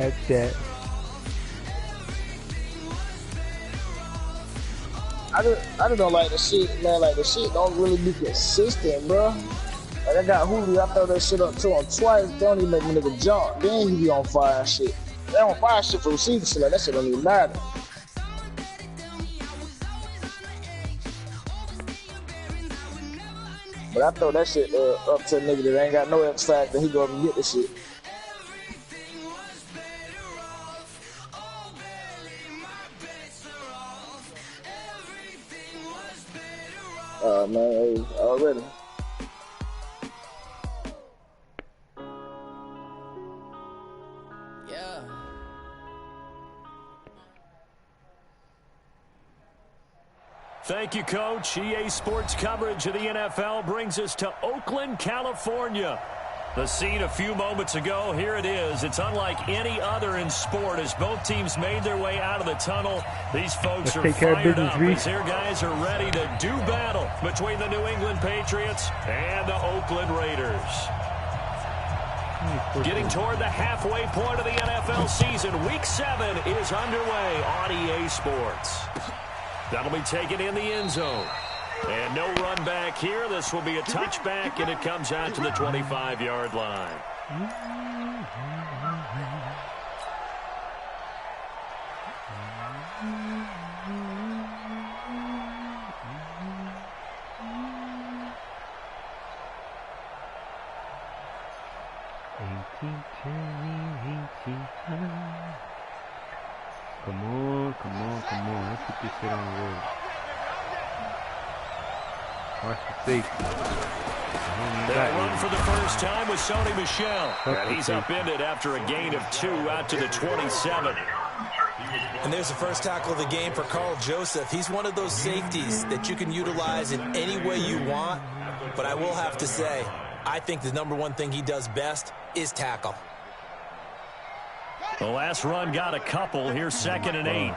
That's that. I just don't like the shit, man. Like the shit don't really be consistent, bro. Like I got Julio, I throw that shit up to him twice. They don't even make my nigga jump. Then he be on fire and shit. They on fire shit for receiving shit. Like that shit don't even matter. But I throw that shit up to a nigga that ain't got no X factor. He go up and get the shit. Man, already. Yeah. Thank you, Coach. EA Sports coverage of the NFL brings us to Oakland, California. The scene a few moments ago, here it is. It's unlike any other in sport as both teams made their way out of the tunnel. These folks are fired up as their guys are ready to do battle between the New England Patriots and the Oakland Raiders. Getting toward the halfway point of the NFL season, Week 7 is underway on EA Sports. That'll be taken in the end zone. And no run back here. This will be a touchback, and it comes out to the 25-yard line. Let's get this shit on the road. Watch the safety. They'll run for the first time with Sony Michel. And he's upended after a gain of 2 out to the 27. And there's the first tackle of the game for Carl Joseph. He's one of those safeties that you can utilize in any way you want. But I will have to say, I think the number one thing he does best is tackle. The last run got a couple. Here's 2nd and 8.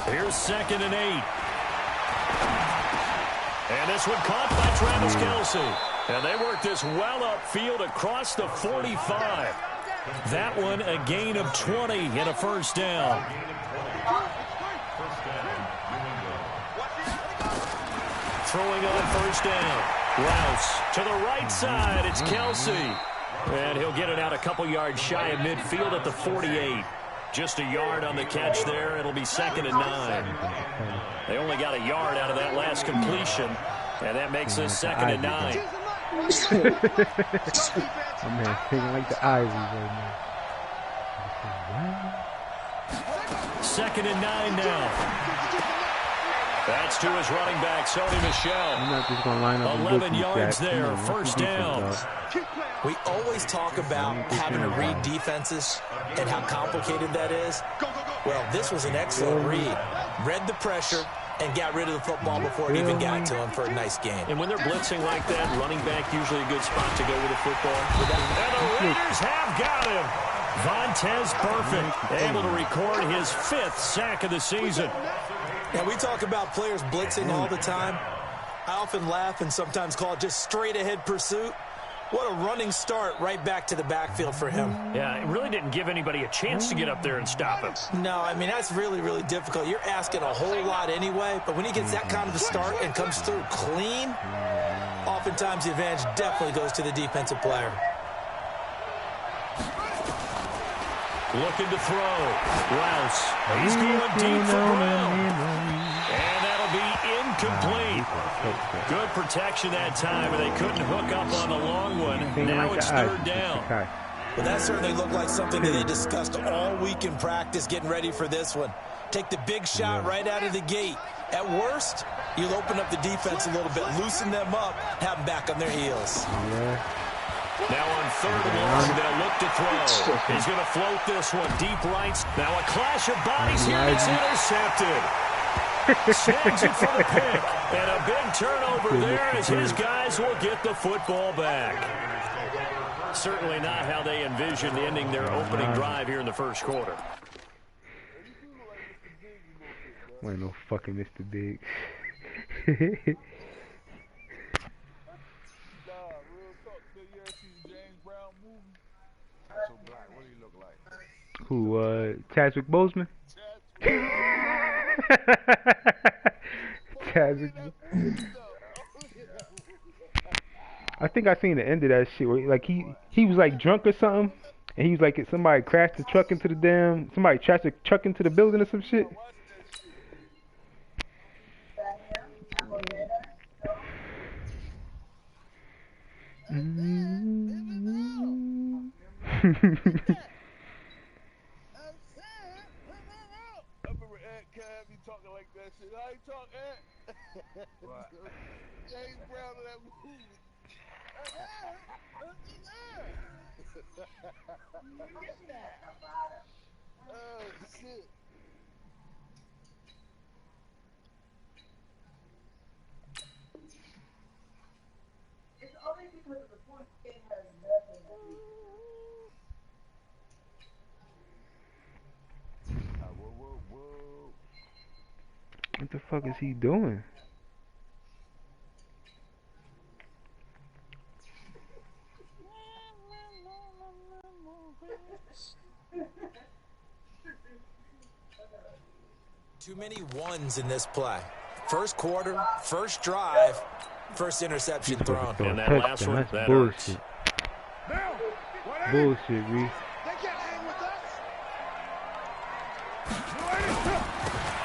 Here's 2nd and 8. And this one caught by Travis Kelce. And they work this well upfield across the 45. That one a gain of 20 and a first down. Throwing on first down. Rouse to the right side. It's Kelce. And he'll get it out a couple yards shy of midfield at the 48. Just a yard on the catch there. It'll be 2nd and 9. They only got a yard out of that last completion. And that makes this 2nd and 9. My man thinking like the Ivy right now. 2nd and 9 now. That's to his running back, Sony Michel. I'm not just going to line up 11 yards there, first down. We always talk about having to read defenses and how complicated that is. Well, this was an excellent read. Read the pressure and got rid of the football before it even got to him for a nice game. And when they're blitzing like that, running back usually a good spot to go with the football. And the Raiders have got him. Vontaze Burfict able to record his 5th sack of the season. Now, we talk about players blitzing all the time. I often laugh and sometimes call it just straight-ahead pursuit. What a running start right back to the backfield for him. Yeah, it really didn't give anybody a chance to get up there and stop him. No, I mean, that's really, really difficult. You're asking a whole lot anyway, but when he gets that kind of a start and comes through clean, oftentimes the advantage definitely goes to the defensive player. Looking to throw. Rouse. He's going deep for Brown. And that'll be incomplete. Good protection that time, but they couldn't hook up on the long one. Now it's 3rd down. Well, that certainly looked like something that they discussed all week in practice getting ready for this one. Take the big shot right out of the gate. At worst, you'll open up the defense a little bit, loosen them up, have them back on their heels. Now on 3rd and long, they'll look to throw. He's going to float this one deep right. Now a clash of bodies here. It's intercepted. Snags it for the pick. And a big turnover there as his guys will get the football back. Certainly not how they envisioned ending their opening drive here in the first quarter. Ain't no fucking Mr. Big. So black, what do you look like? Who, Chadwick Boseman? Chadwick. I think I seen the end of that shit where like he was like drunk or something, and he was like somebody crashed the truck into the somebody crashed the truck into the building or some shit. Talking like that shit. I ain't talk, what? James Brown in that movie. Oh, shit. It's only because of the point it has nothing to do. Whoa, whoa, whoa. What the fuck is he doing? Too many ones in this play. First quarter, first drive, first interception thrown. And that last one, That's that bullshit. hurts. Bullshit, Reese.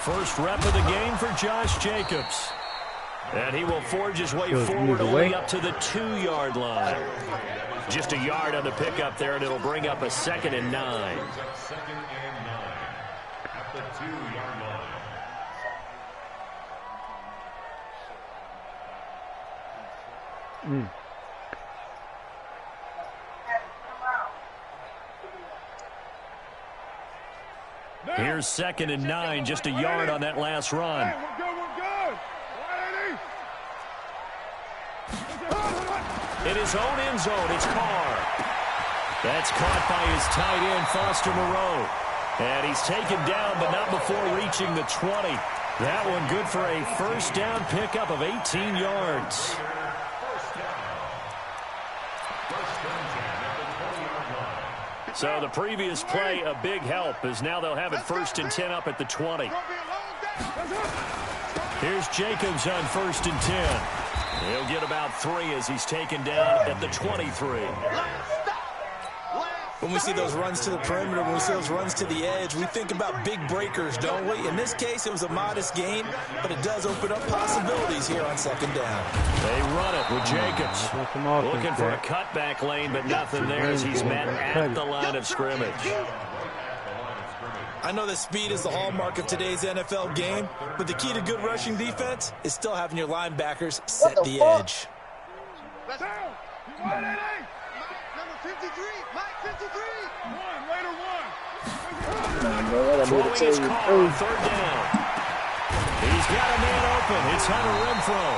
First rep of the game for Josh Jacobs. And he will forge his way forward away. only up to the 2-yard line. Just a yard on the pickup there, and it'll bring up a 2nd and 9. Second and 9 at the 2-yard line. Here's 2nd and 9, just a yard on that last run. We're good. In his own end zone, it's Carr. That's caught by his tight end, Foster Moreau. And he's taken down, but not before reaching the 20. That one good for a first down pickup of 18 yards. So the previous play, a big help, as now they'll have it 1st and 10 up at the 20. Here's Jacobs on 1st and 10. He'll get about 3 as he's taken down at the 23. When we see those runs to the perimeter, when we see those runs to the edge, we think about big breakers, don't we? In this case, it was a modest gain, but it does open up possibilities here on 2nd down. They run it with Jacobs. Looking for a cutback lane, but nothing there as he's met at the line of scrimmage. I know that speed is the hallmark of today's NFL game, but the key to good rushing defense is still having your linebackers set the edge. Let's go. You want it, eh? Number 53. Mike 53. Throwing his car on 3rd down. He's got a man open. It's Hunter Renfrow.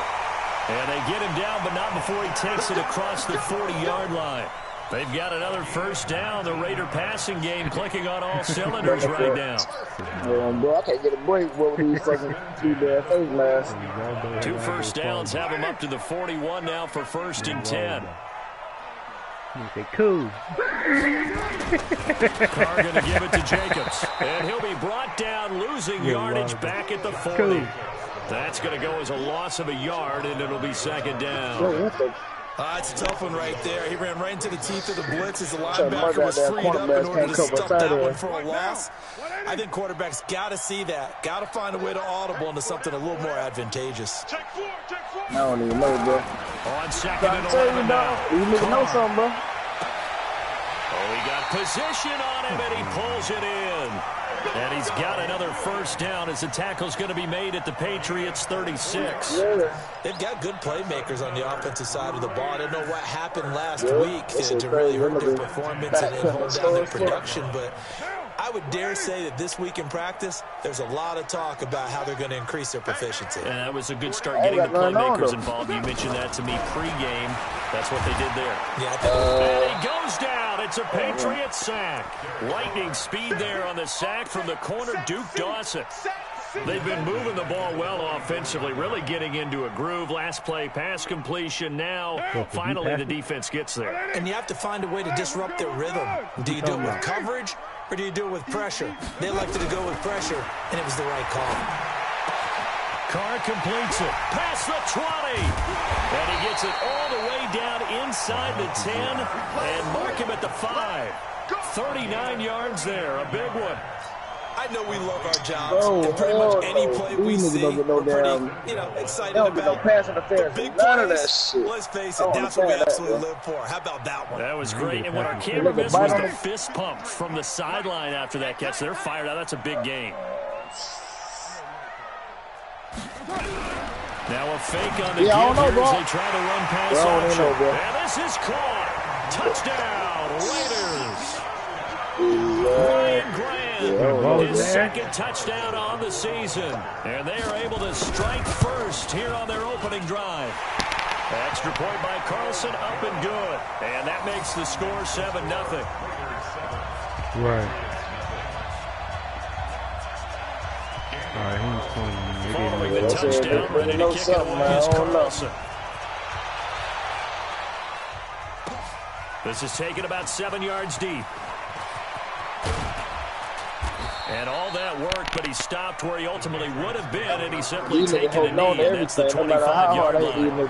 And they get him down, but not before he takes it across the 40-yard line. They've got another first down. The Raider passing game clicking on all cylinders right now. Bro, I can't get a break with these fucking 2 bad face masks. 2 first downs have him up to the 41 now for 1st and 10. Say cool. Carr going to give it to Jacobs. And he'll be brought down, losing yardage back at the 40. That's going to go as a loss of a yard, and it'll be 2nd down. It's a tough one right there. He ran right into the teeth of the blitz as the linebacker was freed up in order to stuff that one for a loss. I think quarterbacks got to see that. Got to find a way to audible into something a little more advantageous. I don't even know, bro. On 2nd and 11 now. You need to know something, bro. Oh, he got position on him, and he pulls it in. And he's got another first down as the tackle's going to be made at the Patriots' 36. Yeah. They've got good playmakers on the offensive side of the ball. I don't know what happened last week to really hurt their performance and hold down their production, but I would dare say that this week in practice, there's a lot of talk about how they're going to increase their proficiency. And that was a good start getting the playmakers involved. You mentioned that to me pregame. That's what they did there. And he goes down. It's a Patriot sack. Lightning speed there on the sack from the corner, Duke Dawson. They've been moving the ball well offensively, really getting into a groove. Last play, pass completion. Now, finally, the defense gets there. And you have to find a way to disrupt their rhythm. Do you do it with coverage or do you do it with pressure? They elected to go with pressure, and it was the right call. Carr completes it. Past the 20. And he gets it all the way down inside the 10 and mark him at the 5. 39 yards there. A big one. I know we love our jobs, and pretty much any play we see, we're pretty, excited about. No pass interference. The big None of that plays, shit. let's face it, that's what we absolutely live for. How about that one? That was great. And what our camera missed was the fist pump from the sideline after that catch. They're fired out. That's a big game. Now a fake on the give here as they try to run past Archer. And this is caught. Touchdown, Raiders. Ryan Grant, his second touchdown on the season. And they are able to strike first here on their opening drive. Extra point by Carlson, up and good. And that makes the score 7-0. Right. All right, who's playing? Following the touchdown, ready to kick it away is Carlson. This is taken about 7 yards deep. And all that work, but he stopped where he ultimately would have been, and he simply taken a knee, and that's the 25-yard line.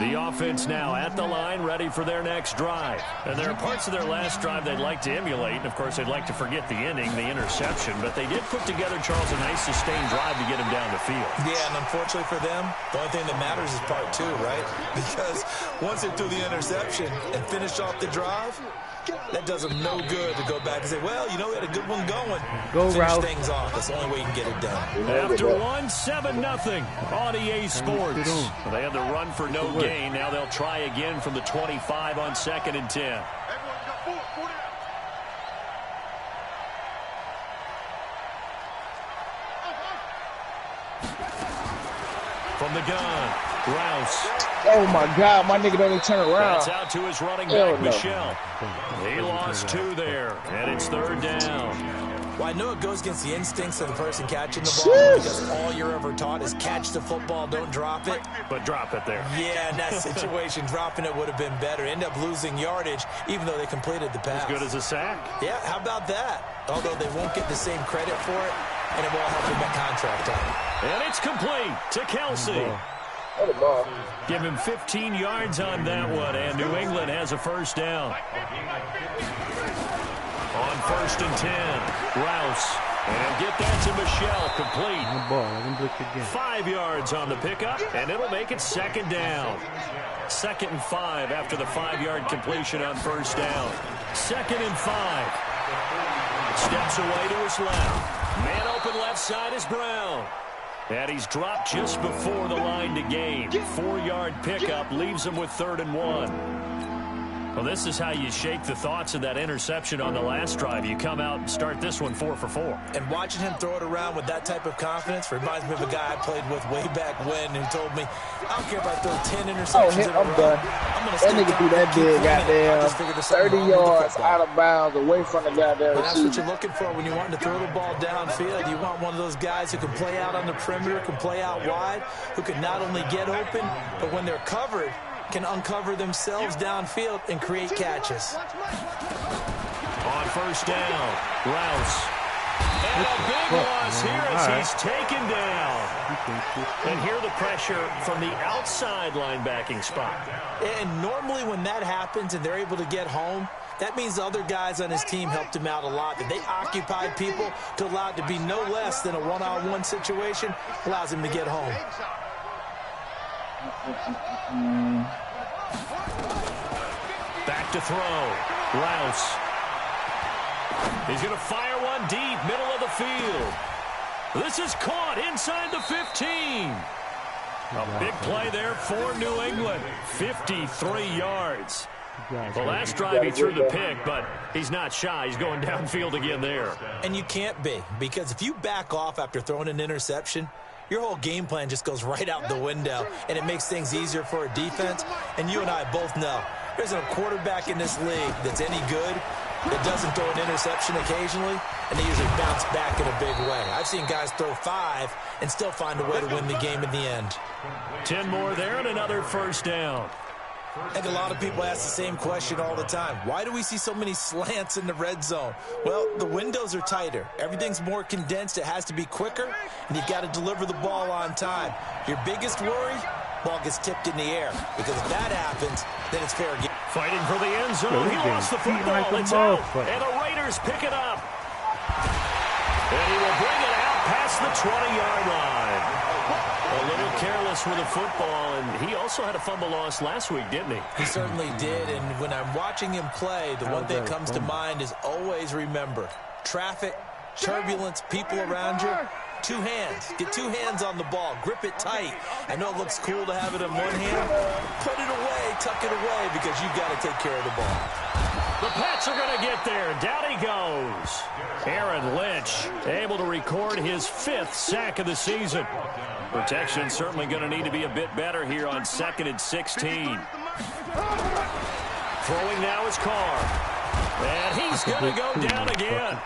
The offense now at the line, ready for their next drive. And there are parts of their last drive they'd like to emulate. And, of course, they'd like to forget the ending, the interception. But they did put together, Charles, a nice sustained drive to get him down the field. Yeah, and unfortunately for them, the only thing that matters is part two, right? Because once they threw the interception and finished off the drive, that does them no good to go back and say, well, we had a good one going. Finish things off. That's the only way you can get it done. After 7-0 on EA Sports. They had the run for no gain. Now they'll try again from the 25 on 2nd and 10. From the gun, Rouse. Oh, my God. My nigga don't even turn around. That's out to his running back, Michelle. He lost 2 there, and it's 3rd down. Well, I know it goes against the instincts of the person catching the ball because all you're ever taught is catch the football, don't drop it. But drop it there. Yeah, in that situation, dropping it would have been better. End up losing yardage, even though they completed the pass. As good as a sack. Yeah, how about that? Although they won't get the same credit for it, and it won't help them at contract time. And it's complete to Kelsey. Give him 15 yards on that one, and New England has a first down. On 1st and 10, Rouse. And get that to Michelle, complete. 5 yards on the pickup, and it'll make it 2nd down. 2nd and 5 after the 5-yard completion on 1st down. 2nd and 5. Steps away to his left. Man open left side is Brown. And he's dropped just before the line to gain. 4-yard pickup leaves him with 3rd and 1. Well, this is how you shake the thoughts of that interception on the last drive. You come out and start this one 4 for 4. And watching him throw it around with that type of confidence reminds me of a guy I played with way back when who told me, I don't care if I throw 10 interceptions in a row. I'm done. That nigga threw that big goddamn 30 yards out of bounds away from the goddamn receiver. That's what you're looking for when you want to throw the ball downfield. You want one of those guys who can play out on the perimeter, can play out wide, who can not only get open, but when they're covered, can uncover themselves downfield and create catches. On 1st down, Rouse. And a big loss here as he's taken down. And here the pressure from the outside linebacking spot. And normally when that happens and they're able to get home, that means the other guys on his team helped him out a lot. That they occupied people to allow it to be no less than a one-on-one situation, allows him to get home. Back to throw. Rouse. He's going to fire one deep, middle of the field. This is caught inside the 15. A big play there for New England. 53 yards. The last drive he threw the pick, but he's not shy. He's going downfield again there. And you can't be, because if you back off after throwing an interception, your whole game plan just goes right out the window, and it makes things easier for a defense. And you and I both know isn't a quarterback in this league that's any good that doesn't throw an interception occasionally, and they usually bounce back in a big way. I've seen guys throw 5 and still find a way to win the game in the end. 10 more there and another first down. I think a lot of people ask the same question all the time. Why do we see so many slants in the red zone? Well, the windows are tighter. Everything's more condensed. It has to be quicker, and you've got to deliver the ball on time. Your biggest worry, ball gets tipped in the air, because if that happens, then it's fair game. Fighting for the end zone. He lost the football. It's out, and the Raiders pick it up. And he will bring it out past the 20-yard line. A little careless with the football, and he also had a fumble loss last week, didn't he? He certainly did, and when I'm watching him play, the one thing that comes to mind is always remember, traffic, turbulence, people around you, 2 hands. Get 2 hands on the ball. Grip it tight. I know it looks cool to have it in one hand. Put it away, tuck it away, because you've got to take care of the ball. The Pats are going to get there. Down he goes. Aaron Lynch able to record his 5th sack of the season. Protection certainly going to need to be a bit better here on 2nd and 16. Throwing now is Carr. And he's going to go down again.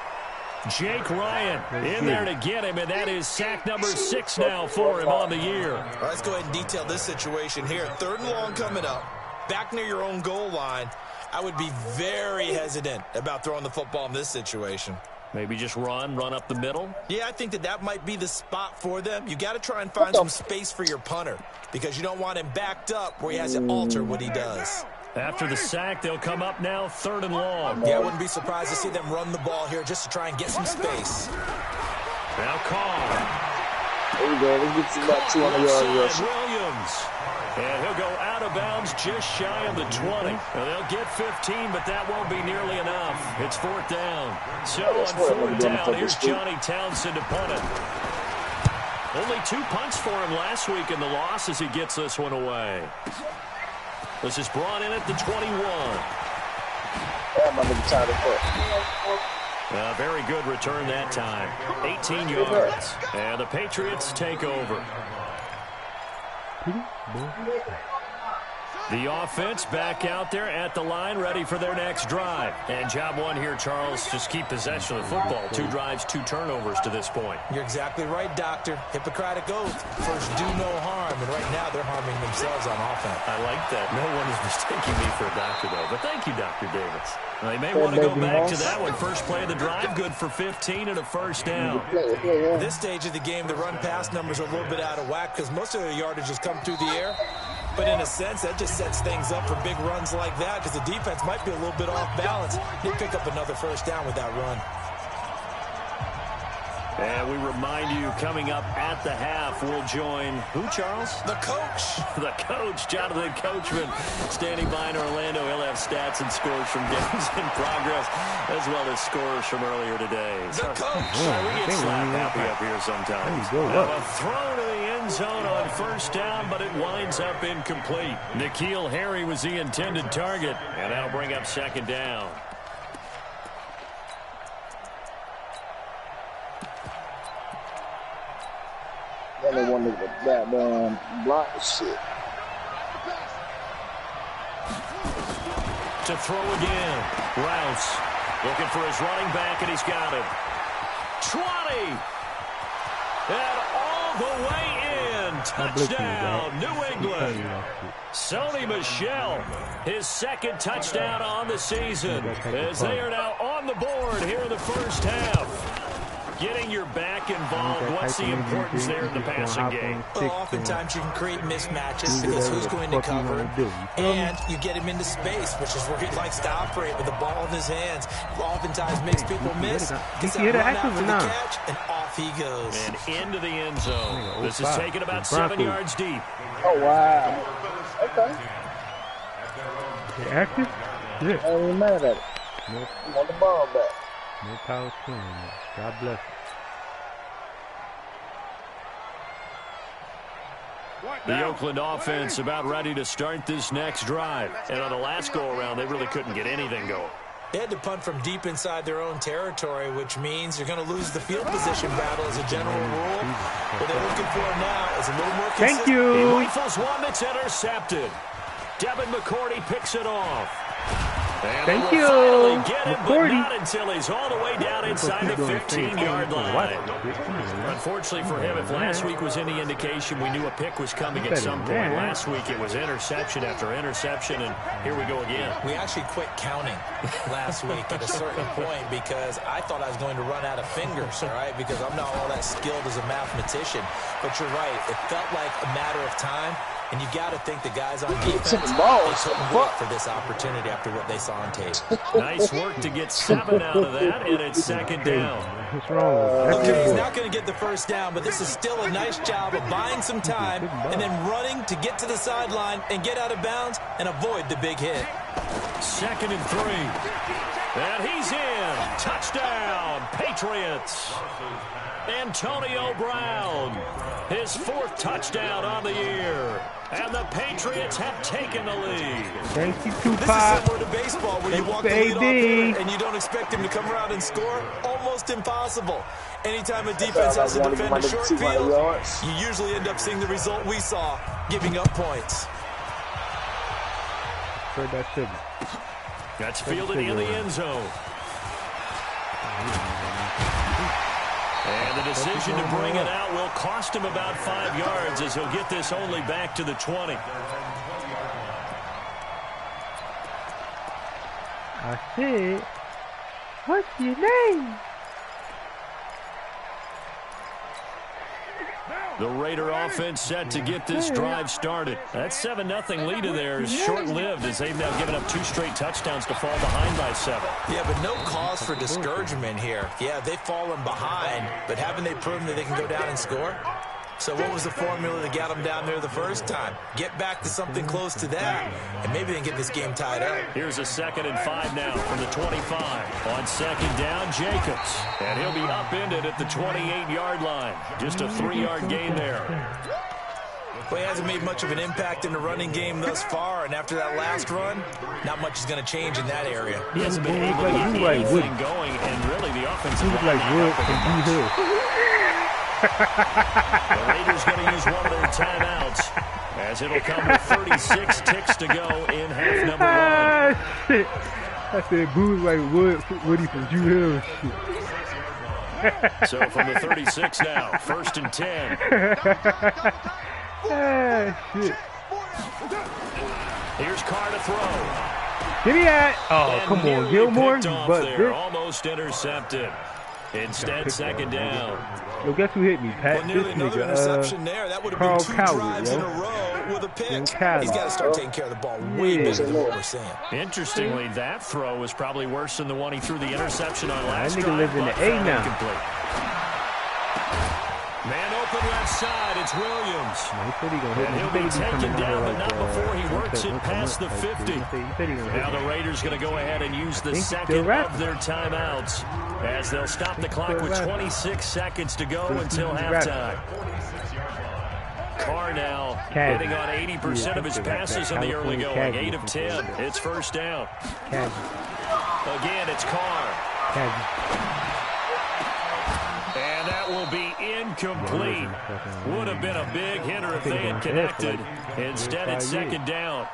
Jake Ryan in there to get him, and that is sack number 6 now for him on the year. All right, let's go ahead and detail this situation here. 3rd and long coming up. Back near your own goal line. I would be very hesitant about throwing the football in this situation. Maybe just run up the middle? Yeah, I think that might be the spot for them. You got to try and find some space for your punter because you don't want him backed up where he has to alter what he does. After the sack, they'll come up now 3rd and long. Yeah, I wouldn't be surprised to see them run the ball here just to try and get some space. Now Carr. There you go. Let's get you about 200 yards. Williams. And he'll go out of bounds just shy of the 20. Now they'll get 15, but that won't be nearly enough. It's 4th down. So on 4th down, here's Johnny Townsend to punt it. Only 2 punts for him last week in the loss as he gets this one away. This is brought in at the 21. A very good return that time. 18 yards. And the Patriots take over. The offense back out there at the line, ready for their next drive. And job 1 here, Charles, just keep possession of the football. 2 drives, 2 turnovers to this point. You're exactly right, Doctor. Hippocratic oath. First, do no harm. And right now, they're harming themselves on offense. I like that. No one is mistaking me for a doctor, though. But thank you, Dr. Davis. Well, they may want to go back to that one. First play of the drive, good for 15 and a first down. At this stage of the game, the run-pass numbers are a little bit out of whack because most of the yardage has come through the air. But in a sense, that just sets things up for big runs like that because the defense might be a little bit off balance. They pick up another first down with that run. And we remind you, coming up at the half, we'll join who, Charles? The coach. The coach, Jonathan Coachman, standing by in Orlando. He'll have stats and scores from games in progress, as well as scores from earlier today. The coach. We get slap happy up here sometimes. A throw to the end zone on first down, but it winds up incomplete. N'Keal Harry was the intended target, and that'll bring up 2nd down. Then they wanted to goddamn block the shit. To throw again. Rouse looking for his running back, and he's got him. 20. And all the way in. Touchdown, New England. Sony Michel, his 2nd touchdown on the season, as they are now on the board here in the first half. Getting your back involved, what's the importance there in the passing game? Well, oftentimes you can create mismatches because who's going to cover him, and you get him into space, which is where he likes to operate with the ball in his hands. Oftentimes makes people miss, gets that run out for the catch, and off he goes. And into the end zone. This is taken about 7 yards deep. Oh, wow. Okay. They active? Yeah. I ain't even mad at it. Nope. You want the ball back. No power to him. God bless you. The Oakland offense about ready to start this next drive. And on the last go-around, they really couldn't get anything going. They had to punt from deep inside their own territory, which means you're going to lose the field position battle as a general rule. What they're looking for now is a little more consistent. Thank you. He rifles one that's intercepted. Devin McCourty picks it off. And Thank they will you, finally get him, but McCourty. not until he's all the way down inside the 15-yard line. Unfortunately for him, if last week was any indication, we knew a pick was coming at some point. Last week it was interception after interception, and here we go again. We actually quit counting last week at a certain point because I thought I was going to run out of fingers, all right, because I'm not all that skilled as a mathematician. But you're right. It felt like a matter of time. And you got to think the guys on defense, they couldn't wait for this opportunity after what they saw on tape. Nice work to get 7 out of that, and it's second down. What's wrong? Okay, he's not going to get the first down, but this is still a nice job of buying some time and then running to get to the sideline and get out of bounds and avoid the big hit. 2nd and 3. And he's in. Touchdown, Patriots. Antonio Brown, his 4th touchdown on the year. And the Patriots have taken the lead. Thank you, This is Tupac. similar to baseball where you walk the Thanks, leadoff AD. hitter and you don't expect him to come around and score. Almost impossible. Anytime a defense has to defend a short field, you usually end up seeing the result we saw, giving up points. Spread that sugar. That's fielded in the end zone. And the decision to bring it out will cost him about 5 yards as he'll get this only back to the 20. I said, what's your name? The Raider offense set to get this drive started. That 7-0 lead of theirs is short-lived as they've now given up 2 straight touchdowns to fall behind by 7. Yeah, but no cause for discouragement here. Yeah, they've fallen behind, but haven't they proven that they can go down and score? So what was the formula that got them down there the first time? Get back to something close to that, and maybe they can get this game tied up. Here's a 2nd and 5 now from the 25. On 2nd down, Jacobs. And he'll be upended at the 28-yard line. Just a 3-yard gain there. Well, he hasn't made much of an impact in the running game thus far, and after that last run, not much is going to change in that area. He hasn't been able to get anything going, and really the offensive He line. like Wood from B-Hill. The Raiders going to use one of their timeouts as it'll come with 36 ticks to go in half number 1. Ah, shit. I said Boo like Woody from Jew Hill. Shit. So from the 36 now, 1st and 10. Ah, shit. Here's Carr to throw. Give me that. Oh, And come on, nearly Gilmore. picked You off butt there, bitch. almost intercepted. Instead, 2nd down. Yo, guess who hit me, Pat? Well, nearly This another nigga, interception there. That would have Carl been 2 Cowley, drives yo. in a row with a pick. Jim He's Cowley. got to start taking care of the ball way Yeah. better than what we're seeing. Interestingly, that throw was probably worse than the one he threw the interception on last that nigga drive, lives in but the A found now. incomplete. Man open left side, it's Williams. Man, he said he gonna hit And me. he'll He be said he taken coming down, over but not before he works it don't come past up the like 50. He said he gonna Now hit the me. Raiders going to go ahead and use the think he's still 2nd rapping. of their timeouts as they'll stop the clock still with rapping. 26 seconds to go Think until he's rapping. halftime. Carr now Casual. hitting on 80% of his Yeah, passes in the early California going. 8 of casual. 10. It's 1st down. Casual. Again, it's Carr. Casual. And that will be incomplete. Would have been a big hitter if they had connected. Instead, it's 2nd down.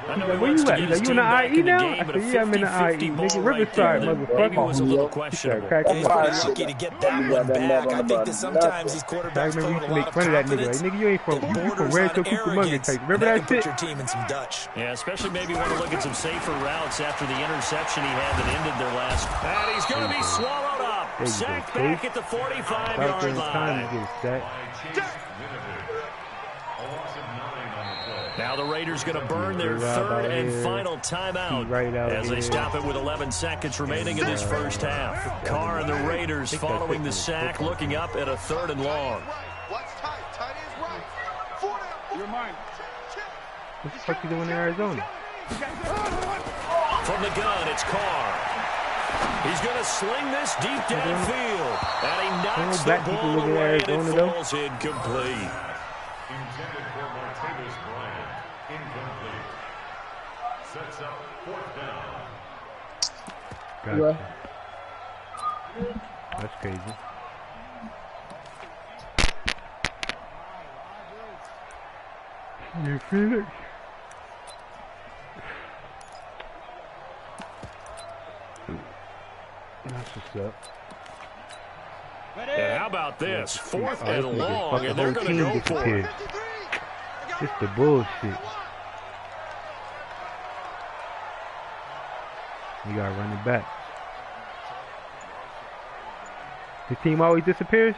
I know he Where wants you to at? get He's his like, you team in the back IE in the now? game, I but said, a yeah, I'm in the 50-50 IE. ball Nigga, right Riverside, there that maybe was a motherfucker. little He questionable. started cracking He's up. pretty lucky to get that one back. I think that sometimes these I quarterbacks remember play you with used a to lot make of fun of that nigga. Like, confidence. nigga, you ain't from, that you from borders Red on to Cucamonga arrogance, type. and Remember that that can put shit? your team in some Dutch. Yeah, especially maybe want to look at some safer routes after the interception he had that ended their last. And he's going to be swallowed up. There you go, Sacked Chase. back at the Stop 45-yard during time line. to get sacked. Now the Raiders going to burn their Right 3rd out and here. final timeout Right out as they here. stop it with 11 seconds remaining in this first half. Carr and the Raiders following the sack, looking up at a 3rd and long. Watch tight. Tight is right. 4 down. You're mine. What the fuck you doing in Arizona? From the gun, it's Carr. He's going to sling this deep downfield. And he knocks the black people ball live in away, and it Arizona, though? falls incomplete. Intended for Martavis Bryant. Incomplete. Sets up 4th down. Gotcha. That's crazy. You feel it? What's up? And how about this? Fourth Oh, and this nigga long, and they're fucking going whole to team go for it. disappeared. It's the bullshit. You gotta run it back. His team always disappears?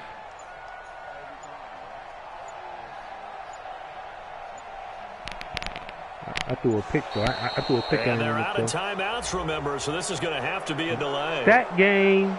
I threw a pick though. I threw a pick And at they're him. out of timeouts, remember, so this is going to have to be a delay. That game.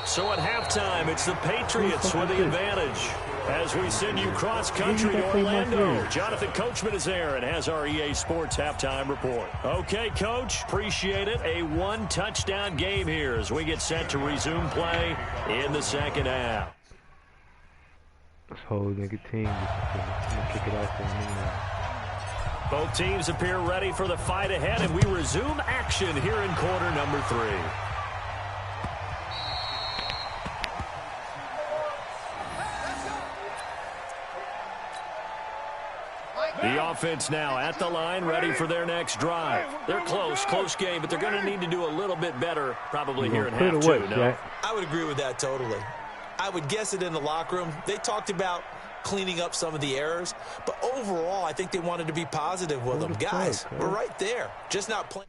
So at halftime, it's the Patriots with the advantage. As we send you cross-country to Orlando, Jonathan Coachman is there and has our EA Sports halftime report. Okay, Coach, appreciate it. A one-touchdown game here as we get set to resume play in the second half. This whole nigga team just gonna kick it off for him. Both teams appear ready for the fight ahead, and we resume action here in quarter number 3. The offense now at the line, ready for their next drive. They're close game, but they're going to need to do a little bit better probably here in half 2. No? I would agree with that totally. I would guess it in the locker room. They talked about cleaning up some of the errors, but overall, I think they wanted to be positive with them. Guys, we're right there, just not playing.